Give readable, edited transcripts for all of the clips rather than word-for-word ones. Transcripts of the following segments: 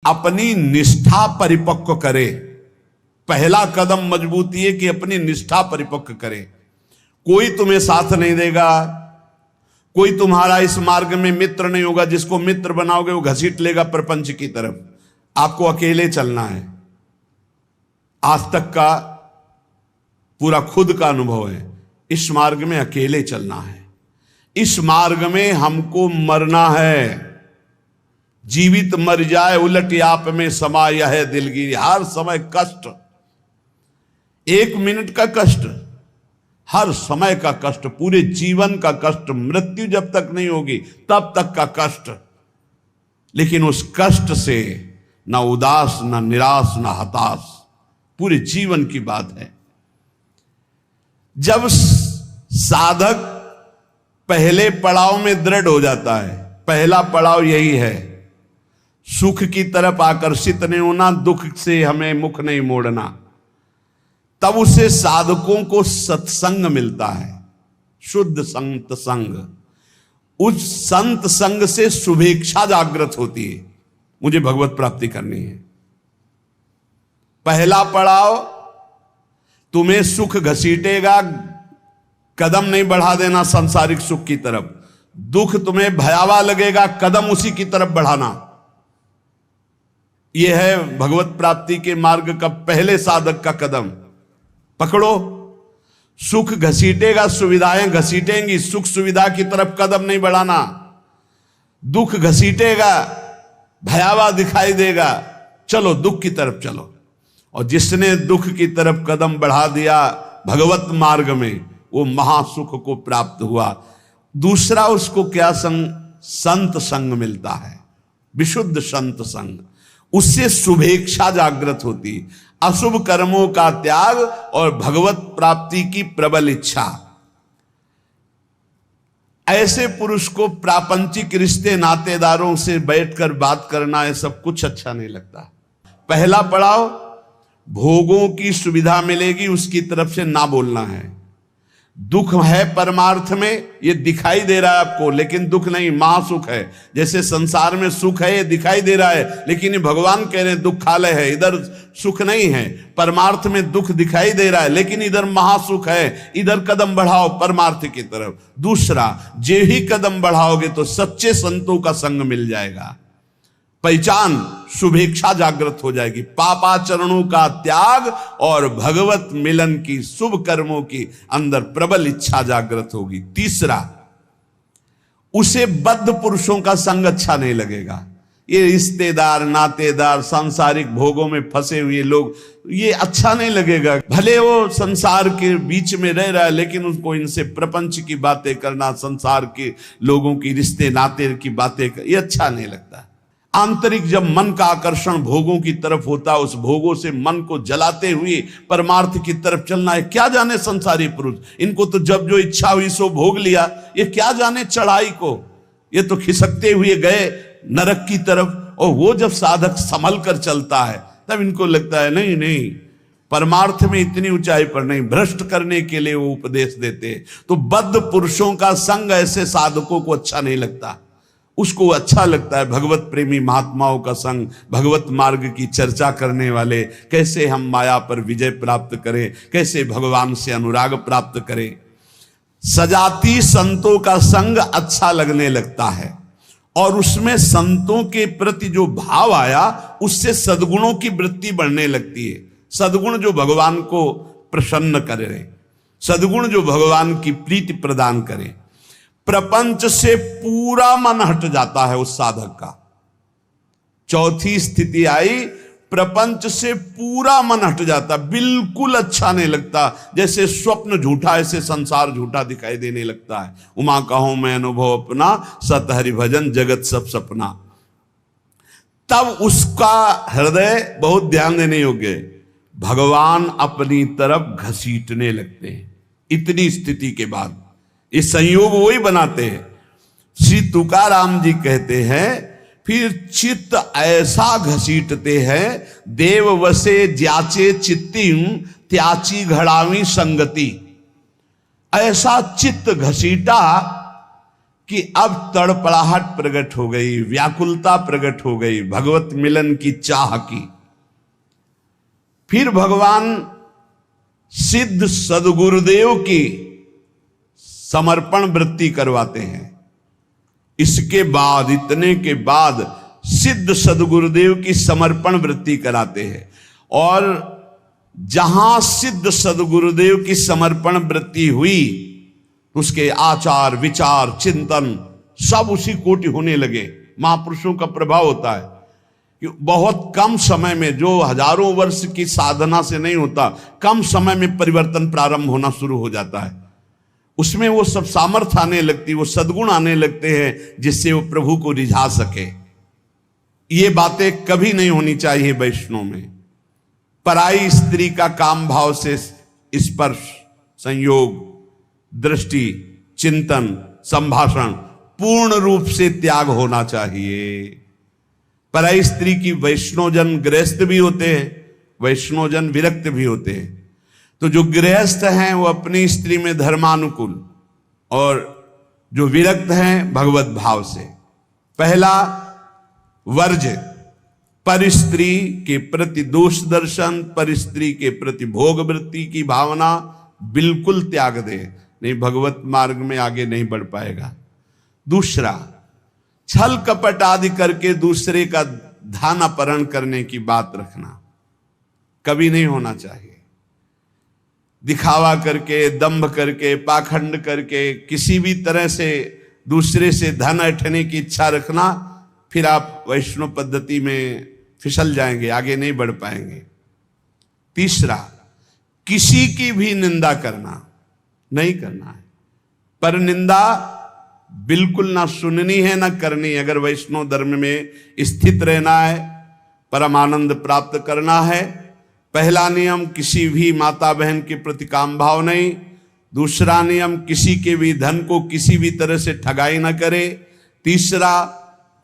अपनी निष्ठा परिपक्व करे। पहला कदम मजबूती है कि अपनी निष्ठा परिपक्व करे। कोई तुम्हें साथ नहीं देगा, कोई तुम्हारा इस मार्ग में मित्र नहीं होगा। जिसको मित्र बनाओगे वो घसीट लेगा प्रपंच की तरफ। आपको अकेले चलना है। आज तक का पूरा खुद का अनुभव है, इस मार्ग में अकेले चलना है। इस मार्ग में हमको मरना है। जीवित मर जाए उलट आप में समा यह है दिलगिरी। हर समय कष्ट, 1 मिनट का कष्ट, हर समय का कष्ट, पूरे जीवन का कष्ट। मृत्यु जब तक नहीं होगी तब तक का कष्ट। लेकिन उस कष्ट से ना उदास, ना निराश, ना हताश, पूरे जीवन की बात है। जब साधक पहले पड़ाव में दृढ़ हो जाता है, पहला पड़ाव यही है, सुख की तरफ आकर्षित नहीं होना, दुख से हमें मुख नहीं मोड़ना, तब उसे साधकों को सत्संग मिलता है, शुद्ध संत संग। उस संत संग से शुभेच्छा जागृत होती है, मुझे भगवत प्राप्ति करनी है। पहला पड़ाव तुम्हें सुख घसीटेगा, कदम नहीं बढ़ा देना सांसारिक सुख की तरफ। दुख तुम्हें भयावह लगेगा, कदम उसी की तरफ बढ़ाना। यह है भगवत प्राप्ति के मार्ग का पहले साधक का कदम। पकड़ो, सुख घसीटेगा, सुविधाएं घसीटेंगी, सुख सुविधा की तरफ कदम नहीं बढ़ाना। दुख घसीटेगा, भयावह दिखाई देगा, चलो दुख की तरफ चलो। और जिसने दुख की तरफ कदम बढ़ा दिया भगवत मार्ग में, वो महासुख को प्राप्त हुआ। दूसरा उसको क्या संग? संत संग मिलता है, विशुद्ध संत संग। उससे शुभेच्छा जागृत होती, अशुभ कर्मों का त्याग और भगवत प्राप्ति की प्रबल इच्छा। ऐसे पुरुष को प्रापंचिक रिश्ते नातेदारों से बैठकर बात करना, ये सब कुछ अच्छा नहीं लगता। पहला पड़ाव भोगों की सुविधा मिलेगी उसकी तरफ से ना बोलना है। दुख है परमार्थ में, ये दिखाई दे रहा है आपको, लेकिन दुख नहीं, महासुख है। जैसे संसार में सुख है ये दिखाई दे रहा है, लेकिन ये भगवान कह रहे हैं दुखालय है, इधर सुख नहीं है। परमार्थ में दुख दिखाई दे रहा है, लेकिन इधर महासुख है, इधर कदम बढ़ाओ परमार्थ की तरफ। दूसरा, जे ही कदम बढ़ाओगे तो सच्चे संतों का संग मिल जाएगा, पहचान, शुभेच्छा जागृत हो जाएगी। पापाचरणों का त्याग और भगवत मिलन की, शुभ कर्मों की अंदर प्रबल इच्छा जागृत होगी। तीसरा, उसे बद्ध पुरुषों का संग अच्छा नहीं लगेगा। ये रिश्तेदार, नातेदार, सांसारिक भोगों में फंसे हुए लोग, ये अच्छा नहीं लगेगा। भले वो संसार के बीच में रह रहा है, लेकिन उसको इनसे प्रपंच की बातें करना, संसार के लोगों की रिश्ते नाते की बातें, ये अच्छा नहीं लगता। आंतरिक जब मन का आकर्षण भोगों की तरफ होता है, उस भोगों से मन को जलाते हुए परमार्थ की तरफ चलना है। क्या जाने संसारी पुरुष, इनको तो जब जो इच्छा हुई सो भोग लिया, ये क्या जाने चढ़ाई को, ये तो खिसकते हुए गए नरक की तरफ। और वो जब साधक संभल कर चलता है तब इनको लगता है नहीं नहीं, परमार्थ में इतनी ऊंचाई पर नहीं, भ्रष्ट करने के लिए वो उपदेश देते। तो बद्ध पुरुषों का संग ऐसे साधकों को अच्छा नहीं लगता। उसको अच्छा लगता है भगवत प्रेमी महात्माओं का संग, भगवत मार्ग की चर्चा करने वाले, कैसे हम माया पर विजय प्राप्त करें, कैसे भगवान से अनुराग प्राप्त करें। सजाती संतों का संग अच्छा लगने लगता है, और उसमें संतों के प्रति जो भाव आया उससे सद्गुणों की वृत्ति बढ़ने लगती है। सद्गुण जो भगवान को प्रसन्न करे, सद्गुण जो भगवान की प्रीति प्रदान करे। प्रपंच से पूरा मन हट जाता है उस साधक का। चौथी स्थिति आई, प्रपंच से पूरा मन हट जाता, बिल्कुल अच्छा नहीं लगता। जैसे स्वप्न झूठा, ऐसे संसार झूठा दिखाई देने लगता है। उमा कहूं मैं अनुभव अपना, सत हरि भजन जगत सब सपना। तब उसका हृदय, बहुत ध्यान देने योग्य, भगवान अपनी तरफ घसीटने लगते हैं। इतनी स्थिति के बाद ये संयोग वही बनाते हैं। श्री तुकाराम जी कहते हैं, फिर चित्त ऐसा घसीटते हैं, देव वसे ज्याचे चित्तिम त्याची घड़ावी संगति। ऐसा चित्त घसीटा कि अब तड़पड़ाहट प्रकट हो गई, व्याकुलता प्रकट हो गई भगवत मिलन की चाह की। फिर भगवान सिद्ध सदगुरुदेव की समर्पण वृत्ति करवाते हैं। इसके बाद, इतने के बाद सिद्ध सदगुरुदेव की समर्पण वृत्ति कराते हैं। और जहां सिद्ध सदगुरुदेव की समर्पण वृत्ति हुई, उसके आचार विचार चिंतन सब उसी कोटि होने लगे। महापुरुषों का प्रभाव होता है कि बहुत कम समय में, जो हजारों वर्ष की साधना से नहीं होता, कम समय में परिवर्तन प्रारंभ होना शुरू हो जाता है। उसमें वो सब सामर्थ्य आने लगती, वो सद्गुण आने लगते हैं जिससे वो प्रभु को रिझा सके। ये बातें कभी नहीं होनी चाहिए वैष्णव में। पराई स्त्री का काम भाव से स्पर्श, संयोग, दृष्टि, चिंतन, संभाषण पूर्ण रूप से त्याग होना चाहिए। पराई स्त्री की वैष्णवजन गृहस्थ भी होते हैं, वैष्णवजन विरक्त भी होते हैं। तो जो गृहस्थ हैं वो अपनी स्त्री में धर्मानुकूल, और जो विरक्त हैं भगवत भाव से। पहला वर्ज, पर स्त्री के प्रति दोष दर्शन, पर स्त्री के प्रति भोग वृत्ति की भावना बिल्कुल त्याग दे, नहीं भगवत मार्ग में आगे नहीं बढ़ पाएगा। दूसरा, छल कपट आदि करके दूसरे का धन अपहरण करने की बात रखना कभी नहीं होना चाहिए। दिखावा करके, दंभ करके, पाखंड करके, किसी भी तरह से दूसरे से धन ऐंठने की इच्छा रखना, फिर आप वैष्णव पद्धति में फिसल जाएंगे, आगे नहीं बढ़ पाएंगे। तीसरा, किसी की भी निंदा करना नहीं करना है। पर निंदा बिल्कुल ना सुननी है ना करनी है। अगर वैष्णव धर्म में स्थित रहना है, परम आनंद प्राप्त करना है, पहला नियम किसी भी माता बहन के प्रति काम भाव नहीं। दूसरा नियम किसी के भी धन को किसी भी तरह से ठगाई ना करे। तीसरा,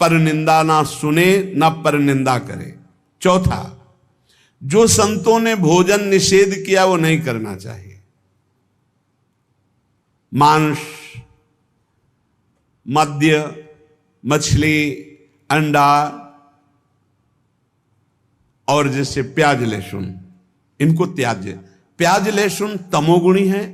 पर निंदा ना सुने ना पर निंदा करे। चौथा, जो संतों ने भोजन निषेध किया वो नहीं करना चाहिए। मांस, मद्य, मछली, अंडा और जैसे प्याज लहसुन, इनको त्याज्य। प्याज लहसुन तमोगुणी है,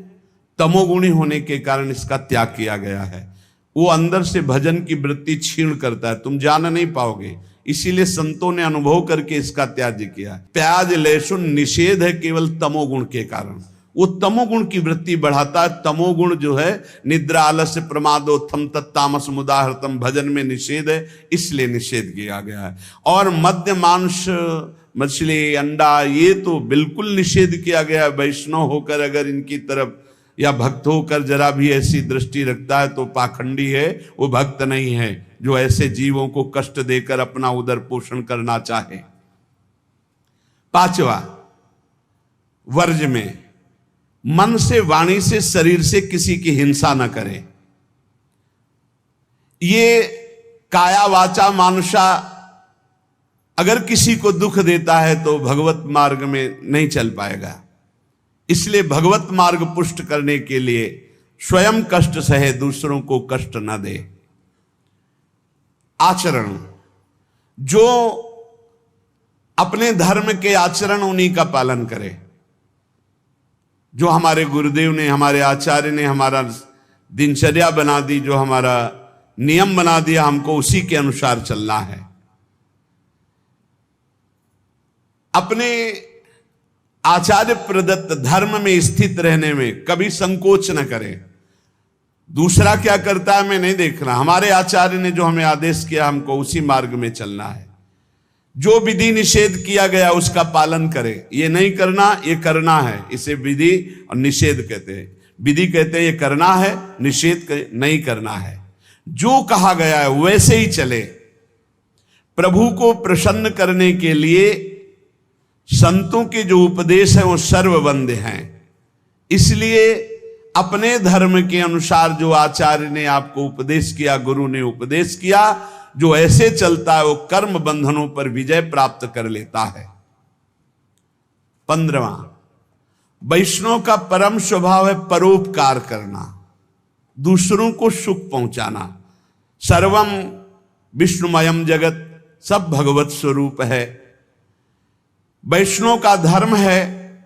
तमोगुणी होने के कारण इसका त्याग किया गया है। वो अंदर से भजन की वृत्ति छीण करता है, तुम जान नहीं पाओगे। इसीलिए संतों ने अनुभव करके इसका त्याज्य किया। प्याज लहसुन निषेध है केवल तमोगुण के कारण, वो तमोगुण की वृत्ति बढ़ाता है। तमोगुण जो है निद्रा, आलस्य, प्रमादोत्थम तत्तामस मुदाहृतम, भजन में निषेध है, इसलिए निषेध किया गया है। और मद्य, मांस, मछली, अंडा ये तो बिल्कुल निषेध किया गया है। वैष्णव होकर अगर इनकी तरफ या भक्त होकर जरा भी ऐसी दृष्टि रखता है तो पाखंडी है, वो भक्त नहीं है जो ऐसे जीवों को कष्ट देकर अपना उदर पोषण करना चाहे। पांचवा, वर्ज में मन से, वाणी से, शरीर से किसी की हिंसा न करे। ये काया वाचा मानुषा अगर किसी को दुख देता है तो भगवत मार्ग में नहीं चल पाएगा। इसलिए भगवत मार्ग पुष्ट करने के लिए स्वयं कष्ट सहे, दूसरों को कष्ट न दे। आचरण, जो अपने धर्म के आचरण उन्हीं का पालन करे। जो हमारे गुरुदेव ने, हमारे आचार्य ने हमारा दिनचर्या बना दी, जो हमारा नियम बना दिया, हमको उसी के अनुसार चलना है। अपने आचार्य प्रदत्त धर्म में स्थित रहने में कभी संकोच न करें। दूसरा क्या करता है मैं नहीं देख रहा, हमारे आचार्य ने जो हमें आदेश किया हमको उसी मार्ग में चलना है। जो विधि निषेध किया गया उसका पालन करें। ये नहीं करना, ये करना है, इसे विधि और निषेध कहते हैं। विधि कहते हैं ये करना है, निषेध नहीं करना है। जो कहा गया है वैसे ही चले। प्रभु को प्रसन्न करने के लिए संतों के जो उपदेश है वो सर्ववंद्य हैं। इसलिए अपने धर्म के अनुसार जो आचार्य ने आपको उपदेश किया, गुरु ने उपदेश किया, जो ऐसे चलता है वो कर्म बंधनों पर विजय प्राप्त कर लेता है। 15वां, वैष्णव का परम स्वभाव है परोपकार करना, दूसरों को सुख पहुंचाना। सर्वम विष्णुमयम जगत, सब भगवत स्वरूप है। वैष्णव का धर्म है